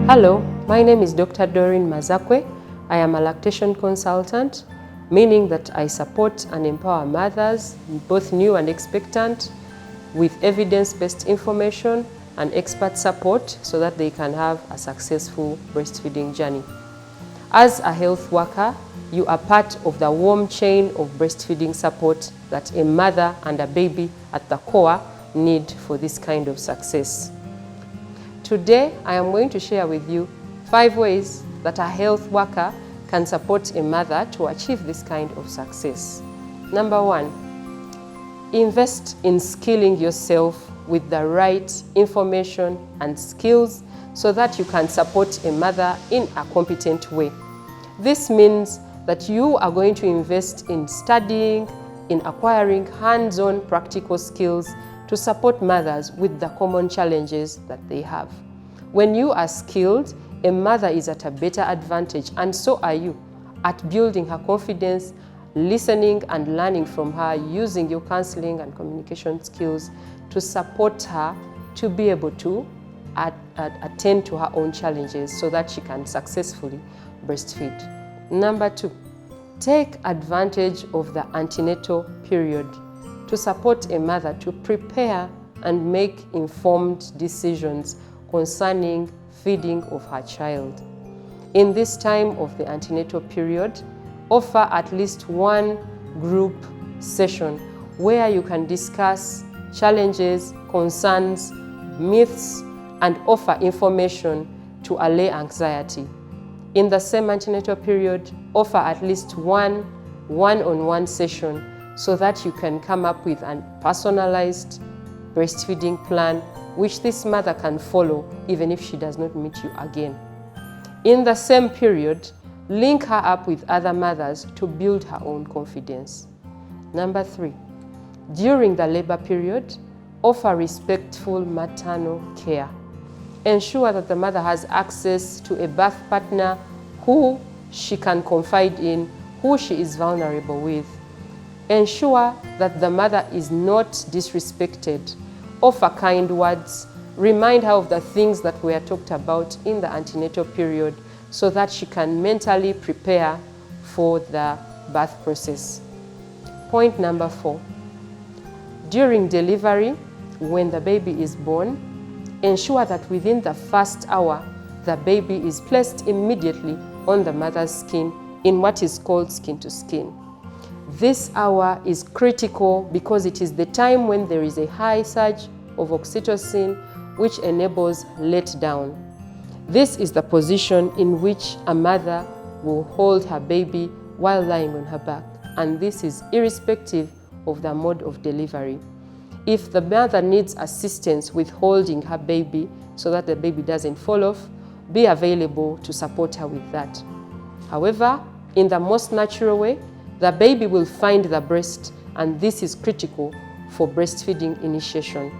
Hello, my name is Dr. Doreen Mazakpwe. I am a lactation consultant, meaning that I support and empower mothers, both new and expectant, with evidence-based information and expert support so that they can have a successful breastfeeding journey. As a health worker, you are part of the warm chain of breastfeeding support that a mother and a baby at the core need for this kind of success. Today, I am going to share with you 5 ways that a health worker can support a mother to achieve this kind of success. Number 1, invest in skilling yourself with the right information and skills so that you can support a mother in a competent way. This means that you are going to invest in studying, in acquiring hands-on practical skills to support mothers with the common challenges that they have. When you are skilled, a mother is at a better advantage, and so are you, at building her confidence, listening and learning from her, using your counseling and communication skills to support her to be able to attend to her own challenges so that she can successfully breastfeed. Number 2, take advantage of the antenatal period to support a mother to prepare and make informed decisions concerning feeding of her child. In this time of the antenatal period, offer at least one group session where you can discuss challenges, concerns, myths, and offer information to allay anxiety. In the same antenatal period, offer at least one-on-one session so that you can come up with a personalized breastfeeding plan which this mother can follow even if she does not meet you again. In the same period, link her up with other mothers to build her own confidence. Number 3, during the labor period, offer respectful maternal care. Ensure that the mother has access to a birth partner who she can confide in, who she is vulnerable with. Ensure that the mother is not disrespected. Offer kind words. Remind her of the things that were talked about in the antenatal period so that she can mentally prepare for the birth process. Point number 4, during delivery, when the baby is born, ensure that within the first hour, the baby is placed immediately on the mother's skin in what is called skin to skin. This hour is critical because it is the time when there is a high surge of oxytocin which enables letdown. This is the position in which a mother will hold her baby while lying on her back, and this is irrespective of the mode of delivery. If the mother needs assistance with holding her baby so that the baby doesn't fall off, be available to support her with that. However, in the most natural way, the baby will find the breast, and this is critical for breastfeeding initiation.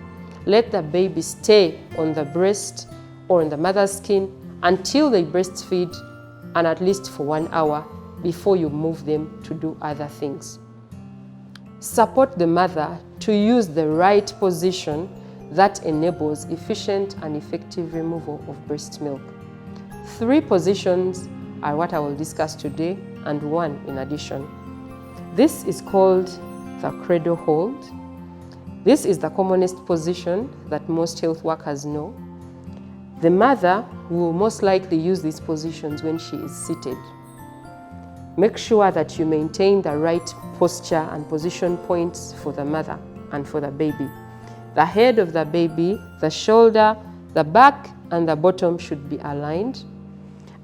Let the baby stay on the breast or on the mother's skin until they breastfeed, and at least for 1 hour before you move them to do other things. Support the mother to use the right position that enables efficient and effective removal of breast milk. 3 positions are what I will discuss today, and 1 in addition. This is called the cradle hold. This is the commonest position that most health workers know. The mother will most likely use these positions when she is seated. Make sure that you maintain the right posture and position points for the mother and for the baby. The head of the baby, the shoulder, the back, and the bottom should be aligned,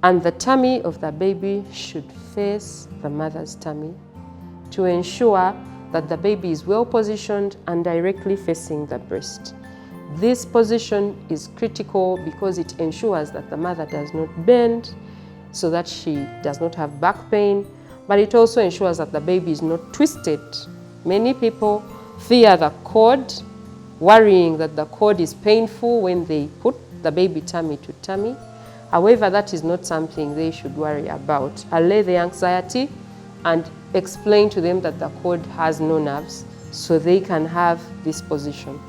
and the tummy of the baby should face the mother's tummy to ensure that the baby is well positioned and directly facing the breast. This position is critical because it ensures that the mother does not bend so that she does not have back pain, but it also ensures that the baby is not twisted. Many people fear the cord, worrying that the cord is painful when they put the baby tummy to tummy. However, that is not something they should worry about. Allay the anxiety and explain to them that the cord has no nerves so they can have this position.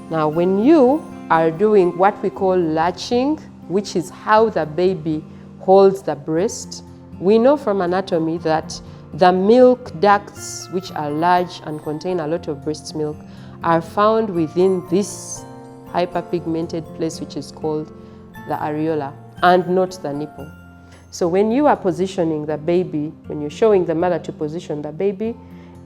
Now, when you are doing what we call latching which is how the baby holds the breast. We know from anatomy that the milk ducts, which are large and contain a lot of breast milk, are found within this hyperpigmented place, which is called the areola, and not the nipple. So when you are positioning the baby, when you're showing the mother to position the baby,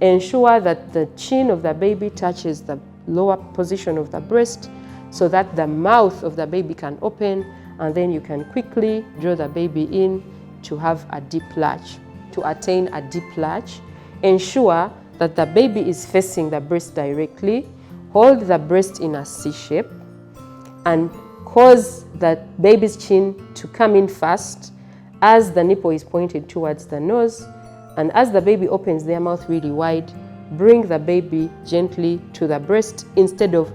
ensure that the chin of the baby touches the lower position of the breast so that the mouth of the baby can open, and then you can quickly draw the baby in to have a deep latch. To attain a deep latch, ensure that the baby is facing the breast directly. Hold the breast in a C shape and cause the baby's chin to come in first as the nipple is pointed towards the nose. And as the baby opens their mouth really wide, bring the baby gently to the breast instead of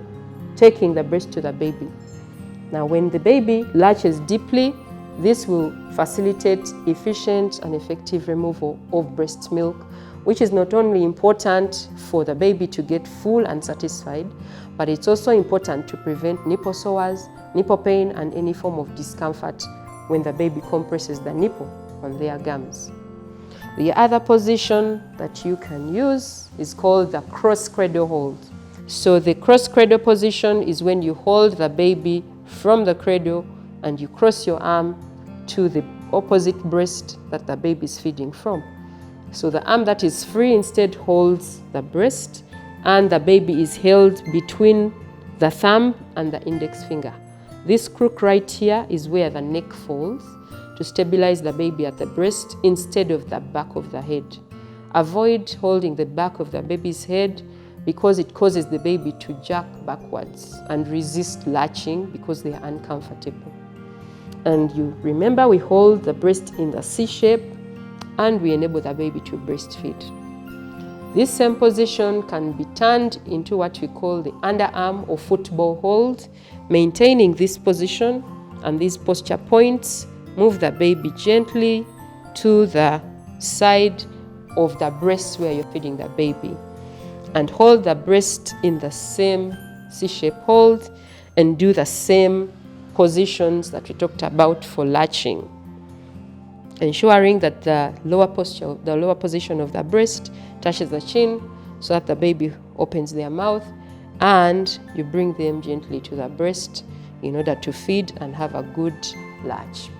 taking the breast to the baby. Now, when the baby latches deeply, this will facilitate efficient and effective removal of breast milk, which is not only important for the baby to get full and satisfied, but it's also important to prevent nipple sores, nipple pain, and any form of discomfort when the baby compresses the nipple on their gums. The other position that you can use is called the cross cradle hold. So the cross cradle position is when you hold the baby from the cradle and you cross your arm to the opposite breast that the baby is feeding from. So the arm that is free instead holds the breast, and the baby is held between the thumb and the index finger. This crook right here is where the neck falls to stabilize the baby at the breast instead of the back of the head. Avoid holding the back of the baby's head because it causes the baby to jerk backwards and resist latching because they are uncomfortable. And you remember, we hold the breast in the C shape and we enable the baby to breastfeed. This same position can be turned into what we call the underarm or football hold. Maintaining this position and these posture points, move the baby gently to the side of the breast where you're feeding the baby, and hold the breast in the same C-shape hold and do the same positions that we talked about for latching, ensuring that the lower position of the breast touches the chin so that the baby opens their mouth, and you bring them gently to the breast in order to feed and have a good latch.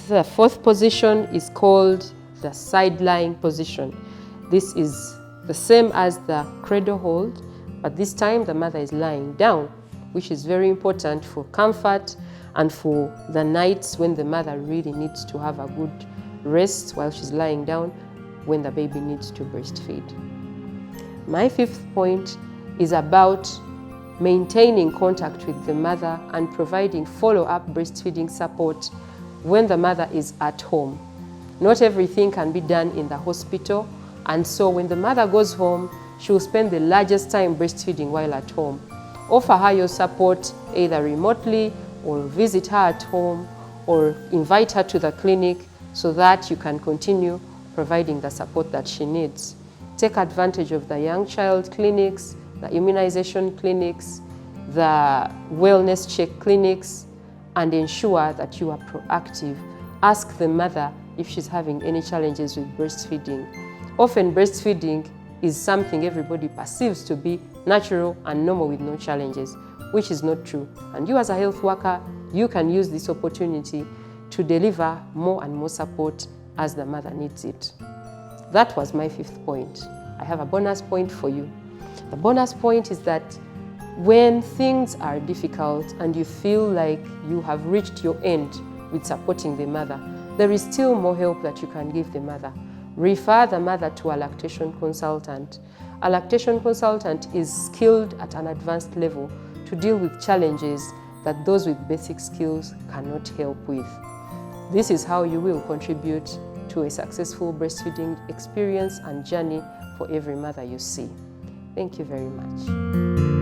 The fourth position is called the side-lying position. This is the same as the cradle hold, but this time the mother is lying down, which is very important for comfort and for the nights when the mother really needs to have a good rest while she's lying down when the baby needs to breastfeed. My fifth point is about maintaining contact with the mother and providing follow-up breastfeeding support when the mother is at home. Not everything can be done in the hospital, and so when the mother goes home, she will spend the largest time breastfeeding while at home. Offer her your support either remotely or visit her at home or invite her to the clinic so that you can continue providing the support that she needs. Take advantage of the young child clinics, the immunization clinics, the wellness check clinics, and ensure that you are proactive. Ask the mother if she's having any challenges with breastfeeding. Often breastfeeding is something everybody perceives to be natural and normal with no challenges, which is not true. And you as a health worker, you can use this opportunity to deliver more and more support as the mother needs it. That was my fifth point. I have a bonus point for you. The bonus point is that when things are difficult and you feel like you have reached your end with supporting the mother, there is still more help that you can give the mother. Refer the mother to a lactation consultant. A lactation consultant is skilled at an advanced level to deal with challenges that those with basic skills cannot help with. This is how you will contribute to a successful breastfeeding experience and journey for every mother you see. Thank you very much.